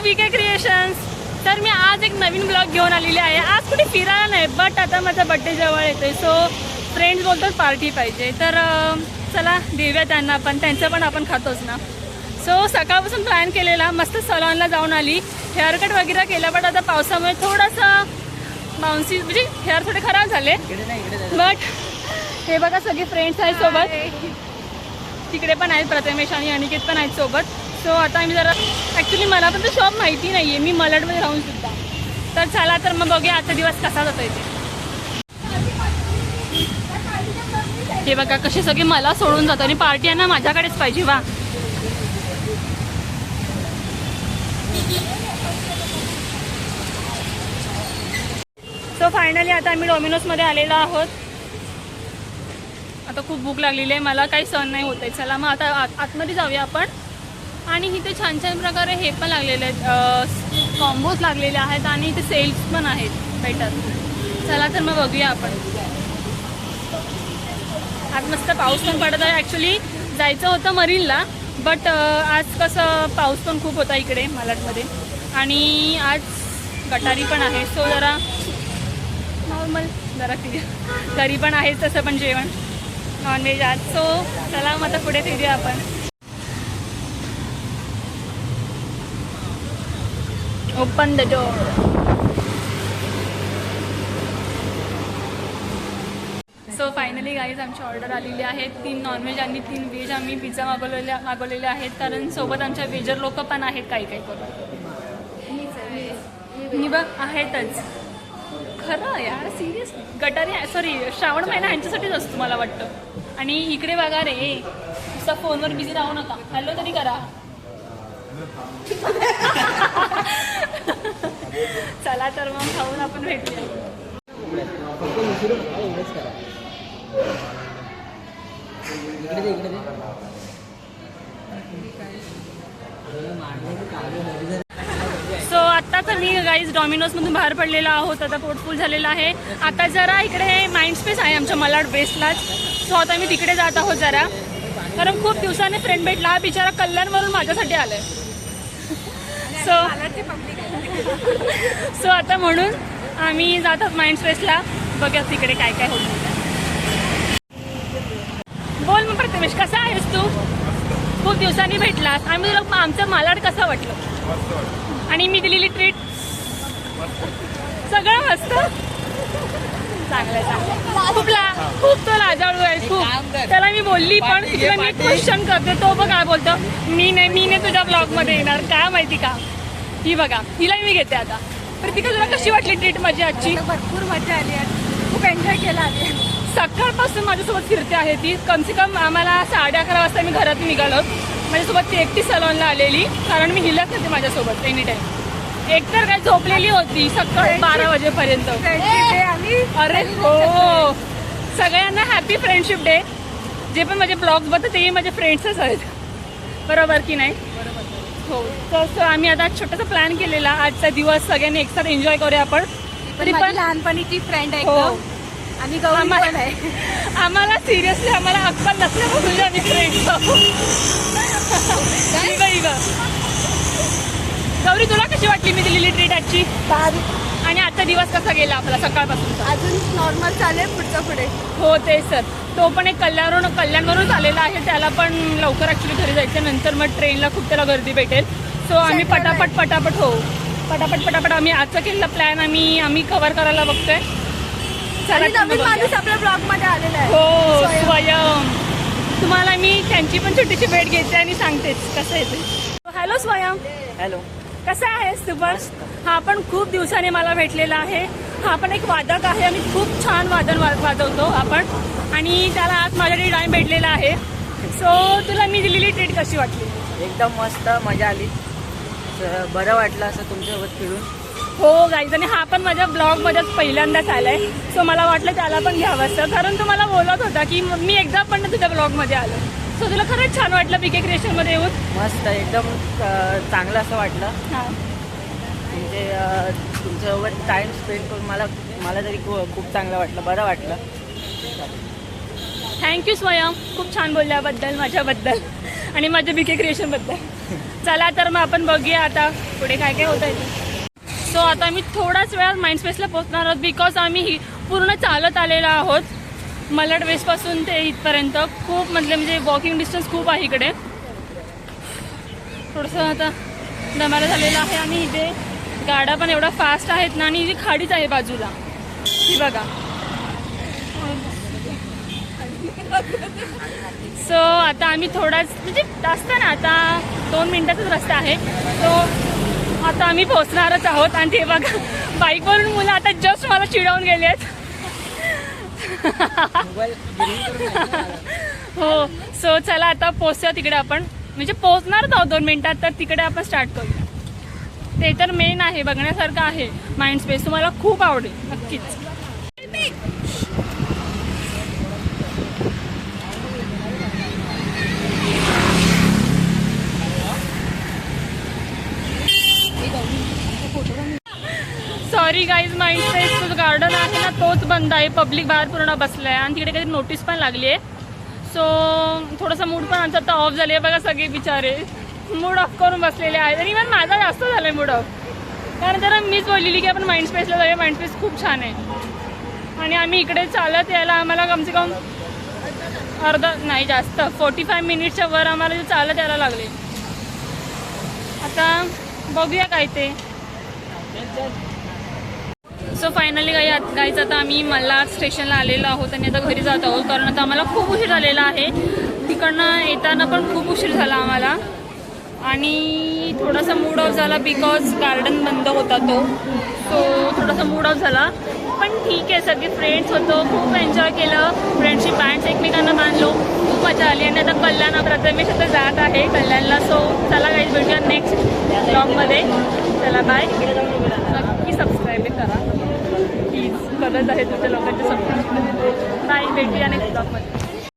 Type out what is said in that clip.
BK creations. तर मी आज एक नवीन ब्लॉग घेऊन आलेली आहे. आज कुठे फिरायला नाही, बट आता माझा बड्डे जवळ येतोय, सो फ्रेंड्स बोलतात पार्टी पाहिजे. तर चला देऊया त्यांना, पण त्यांचं पण आपण खातोच ना. सो सकाळपासून प्लॅन केलेला, मस्त सलॉनला जाऊन आली, हेअरकट वगैरे केला. बट आता पावसामुळे थोडंसं बाउन्सी, म्हणजे हेअर थोडे खराब झाले. बट हे बघा सगळे फ्रेंड्स आहेत सोबत, तिकडे पण आहेत प्रथमेश आणि अनिकेत पण आहेत सोबत. सो आता मी जरा, ॲक्च्युली मला पण तो शॉप माहिती नाही आहे, मी मलाडमध्ये राहून सुद्धा. तर चला, तर मग बघूया आजचा दिवस कसा जातो इथे. हे बघा कसे सगळे मला सोडून जातात आणि पार्टी आहे ना माझ्याकडेच पाहिजे. वा, सो फायनली आता आम्ही डॉमिनोजमध्ये आलेलो आहोत. आता खूप भूक लागलेली आहे, मला काही सहन नाही होत आहे. चला मग आता आतमध्ये जाऊया आपण. आणि इथे छान छान प्रकारे हे पण लागलेले आहेत, कॉम्बोज लागलेले आहेत आणि इथे सेल्स पण आहेत बेटर. चला तर मग बघूया आपण. आज मस्त पाऊस पण पडत आहे. ॲक्च्युली जायचं होतं मरीनला, बट आज कसं पाऊस पण खूप होता इकडे मालाडमध्ये आणि आज गटारी पण आहे. सो जरा नॉर्मल, जरा घरी पण आहे तसं पण जेवण नॉनव्हेज आज. सो चला मग आता पुढे फिरूया आपण. Open the door. So finally guys आमची ऑर्डर आलेली आहे. 3 नॉनव्हेज आणि 3 व्हेज. आम्ही पिझ्झा मागवलेले आहेत, कारण सोबत आमच्या वेजर लोक पण आहेत काही करून. बघ आहेतच खरं यार, सिरियस. गटारी, सॉरी, श्रावण महिना ह्यांच्यासाठीच असतो मला वाटतं. आणि इकडे बघा रे, नुसता फोनवर बिझी राहू नका, हॅलो तरी करा. चला तर मग खाऊन आपण भेटूया. सो आत्ता तर मी गाईज डॉमिनोजमधून बाहेर पडलेला आहोत. आता पोट फुल झालेला आहे. आता जरा इकडे माइंड स्पेस आहे आमच्या मलाड बेस्टलाच. सो आता मी तिकडे जात आहोत जरा, कारण खूप दिवसाने फ्रेंड भेटला. हा बिचारा कल्याणवरून माझ्यासाठी आलाय. सो आता म्हणून आम्ही जात आहोत माइंड स्पेसला. बघा तिकडे काय काय होतं. बोल मग प्रथमेश, कसा आहेस तू? खूप दिवसांनी भेटलास. आम्ही तुला आमचं मालाड कसं वाटलं आणि मी दिलेली ट्रीट सगळं मस्त. चांगलं चांगलं. खूप तो लाजाळू आहे खूप. त्याला मी बोलली पण तिला मी क्वेश्चन करते, तो बघ काय बोलतो, मी नाही तुझ्या ब्लॉगमध्ये येणार. काय माहिती का, ही बघा हिलाही मी घेते आता. प्रीतिका तुला कशी वाटली ट्रीट माझी आजची? भरपूर मजा आली आहे, खूप एन्जॉय केला आहे. सकाळपासून माझ्यासोबत फिरते आहे ती. कमसे कम आम्हाला 11:30 वाजता मी घरात निघालो. माझ्यासोबत ती एकटी सलॉनला आलेली, कारण मी हिलाच होते माझ्यासोबत एनी टाईम. एकतर काय झोपलेली होती सकाळी 12 वाजेपर्यंत. अरे हो, सगळ्यांना हॅपी फ्रेंडशिप डे. जे पण माझे ब्लॉग्स बघतात ते माझे फ्रेंड्सच आहेत, बरोबर की नाही? हो. तर आम्ही आता छोटासा प्लॅन केलेला, आजचा दिवस सगळ्यांनी एकसाथ एन्जॉय करूया आपण. तरी पण लहानपणीची फ्रेंड आहे. हो, आणि गौरी पण आहे. आम्हाला सिरियसली आम्हाला अक्कल नसल्यापासून आम्ही फ्रेंड्स आहोत. गौरी तुला कशी वाटली मी दिलेली ट्रीट आजची? आणि आजचा दिवस कसा गेला आपला सकाळपासून? अजून नॉर्मल चालेल पुढच्या पुढे. हो ते सर, तो पण एक कल्याणवरून आलेला आहे. त्याला पण लवकर ॲक्च्युली घरी जायचं, नंतर मग ट्रेनला खूप त्याला गर्दी भेटेल. सो आम्ही पटापट हो पटापट आम्ही आजचा केलेला प्लॅन आम्ही कव्हर करायला बघतोय. नवीन माणूस आपल्या ब्लॉगमध्ये आलेला आहे. हो, स्वयं. तुम्हाला मी त्यांची पण छोटीशी भेट घेते आणि सांगतेच कसं येते. हॅलो स्वयं. हॅलो, कसा आहेस तू? बस. हा पण खूप दिवसाने मला भेटलेला आहे. हा पण एक वादक आहे आणि खूप छान वादन वाजवतो आपण, आणि त्याला आज माझ्याकडे टाईम भेटलेला आहे. सो तुला मी दिलेली ट्रीट कशी वाटली? एकदम मस्त, मजा आली. बरं वाटलं असं तुमच्यासोबत फिरून. हो गाईज, आणि हा पण माझ्या ब्लॉगमध्येच पहिल्यांदाच आलाय. सो मला वाटलं त्याला पण घ्यावं असं, कारण तो मला बोलत होता की मी एकदा पण तुझ्या ब्लॉगमध्ये आलो. सो तुला खरंच छान वाटलं BK क्रिएशनमध्ये येऊन? मस्त, एकदम चांगलं असं वाटलं. हां, म्हणजे तुमच्यासोबत टाईम स्पेंड करून मला तरी खूप चांगलं वाटलं, बरं वाटलं. थँक्यू स्वयं, खूप छान बोलल्याबद्दल, माझ्याबद्दल आणि माझ्या BK क्रिएशनबद्दल. चला तर मग आपण बघूया आता पुढे काय काय होत आहे. सो आता मी थोड्याच वेळात माइंड स्पेसला पोहोचणार आहोत बिकॉज आम्ही पूर्ण चालत आलेलो आहोत मलड वेस्टपासून ते इथपर्यंत. खूप म्हणजे वॉकिंग डिस्टन्स खूप आहे इकडे. थोडंसं आता दमाला झालेलं आहे आणि इथे गाड्या पण एवढा फास्ट आहेत ना आणि इथे खाडीच आहे बाजूला ही बघा. सो आता आम्ही थोडाच म्हणजे जास्त ना आता 2 मिनिटाचाच रस्ता आहे. सो आता आम्ही पोहोचणारच आहोत आणि ते बघा बाईकवरून मुलं आता जस्ट मला चिडवून गेले आहेत. हो सो चला आता पोहोचूया तिकडे आपण म्हणजे पोहोचणारच आहोत 2 मिनिटात. तर तिकडे आपण स्टार्ट करूया. ते तर मेन आहे बघण्यासारखं आहे माइंड स्पेस. तुम्हाला खूप आवडेल नक्कीच. सॉरी गाईज माइंड स्पेस जो गार्डन आहे ना तोच बंद आहे. पब्लिक बाहेर पूर्ण बसलं आहे आणि तिकडे काहीतरी नोटीस पण लागली आहे. सो थोडासा मूड पण आमचा आता ऑफ झाले आहे बघा. सगळे बिचारे मूड ऑफ करून बसलेले आहेत आणि इव्हन माझा जास्त झाला आहे मूड ऑफ. कारण जरा मीच बोललेली की आपण माइंड स्पेसला जाऊया. माइंड स्पेस खूप छान आहे आणि आम्ही इकडे चालत यायला आम्हाला कमसे कम अर्धा नाही जास्त 45 मिनिटच्या वर आम्हाला चालत यायला लागले. आता बघूया काय ते. सो फायनली गाईज आता आम्ही मल्हार स्टेशनला आलेलो आहोत आणि आता घरी जात आहोत कारण आता आम्हाला खूप उशीर झालेला आहे. तिकडनं येताना पण खूप उशीर झाला आम्हाला आणि थोडासा मूड ऑफ झाला बिकॉज गार्डन बंद होता तो. सो थोडासा मूड ऑफ झाला पण ठीक आहे. सगळे फ्रेंड्स होतो खूप एन्जॉय केलं. फ्रेंडशिप बँड्स एकमेकांना बांधलो खूप मजा आली आणि आता कल्याण प्रथमेश आता जात आहे कल्याणला. सो चला गाईज भेटूया नेक्स्ट ब्लॉगमध्ये. चला बाय. नक्की सबस्क्राईब करा प्लीज. गरज आहे तुमच्या लोकांच्या सपोर्ट. बाय भेटूया नेक्स्ट ब्लॉगमध्ये.